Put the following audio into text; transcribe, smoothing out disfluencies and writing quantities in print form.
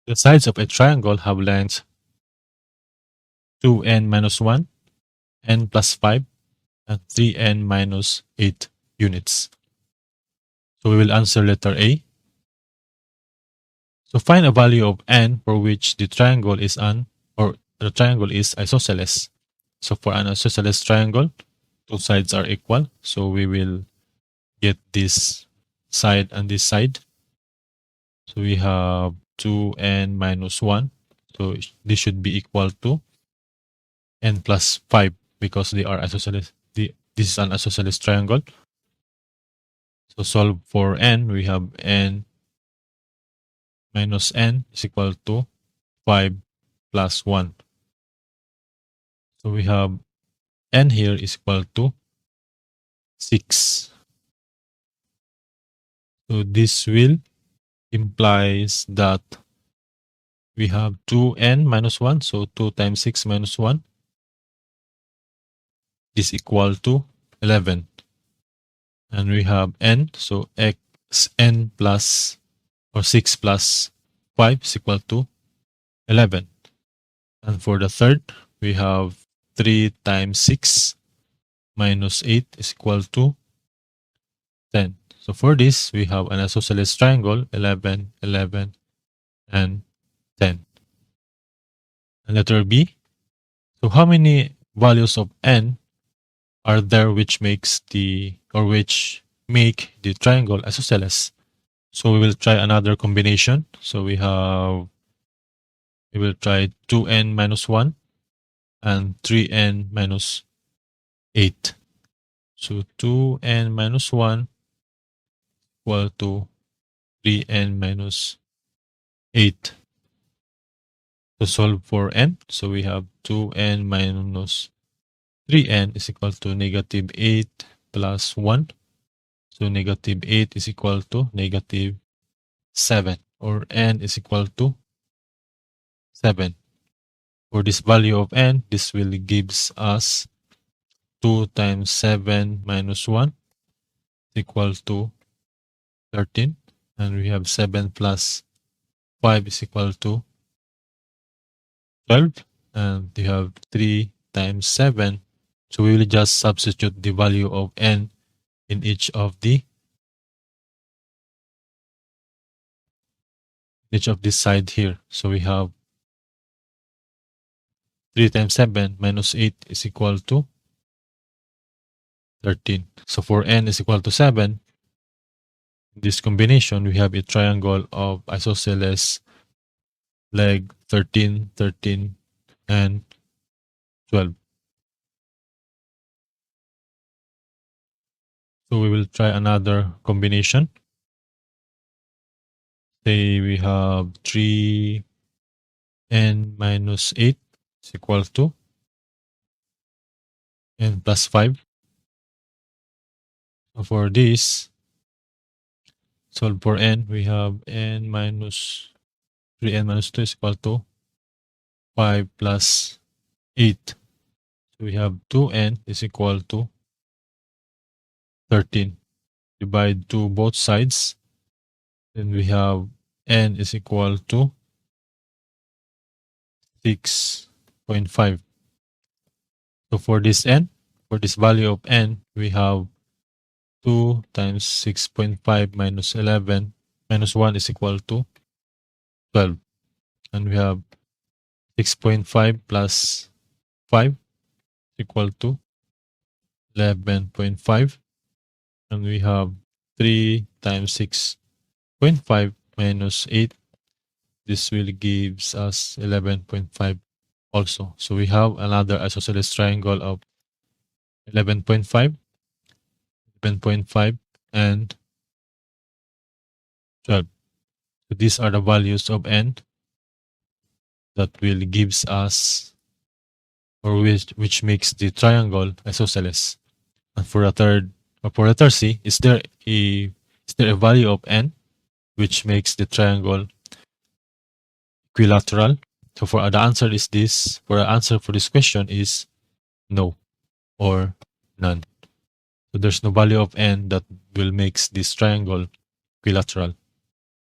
The sides of a triangle have lengths 2n minus 1, n plus 5, and 3n minus 8 units. So we will answer letter A. So find a value of n for which the triangle is isosceles. So for an isosceles triangle, two sides are equal. So we will get this side and this side. So we have 2n minus 1. So this should be equal to n plus 5 because they are isosceles. This is an isosceles triangle. So solve for n. We have n minus n is equal to 5 plus 1. So we have n here is equal to 6. So this will implies that we have 2n minus 1. So 2 times 6 minus 1 is equal to 11. And we have n. So n plus or 6 plus 5 is equal to 11. And for the third, we have 3 times 6 minus 8 is equal to 10. So for this, we have an isosceles triangle, 11, 11, and 10. And letter B. So how many values of n are there which make the triangle isosceles? So we will try another combination. So we will try 2n minus 1 and 3n minus 8. So 2n minus 1 equal to 3n minus 8. To solve for n, so we have 2n minus 3n is equal to negative 8 plus 1. So negative 8 is equal to negative 7, or n is equal to 7. For this value of n, this will gives us 2 times 7 minus 1 equal to 13. And we have 7 plus 5 is equal to 12. And we have 3 times 7. So we will just substitute the value of n in each of this side here. So we have 3 times 7 minus 8 is equal to 13. So for n is equal to 7, in this combination, we have a triangle of isosceles leg 13, 13, and 12. So we will try another combination. Say we have 3n minus 8 is equal to n plus 5. So for this, solve for n, we have n minus 3n minus 2 is equal to 5 plus 8. So we have 2n is equal to 13. Divide to both sides. Then we have n is equal to 6.5. So for this value of n, we have 2 times 6.5 minus 11 minus 1 is equal to 12. And we have 6.5 plus 5 equal to 11.5. And we have 3 times 6.5 minus 8. This will gives us 11.5 also. So we have another isosceles triangle of 11.5, 11.5, and 12. So these are the values of n that will gives us, or which makes the triangle isosceles. And for letter C, is there a value of n which makes the triangle equilateral? So for the answer is this. For the answer for this question is no or none. So there's no value of n that will makes this triangle equilateral.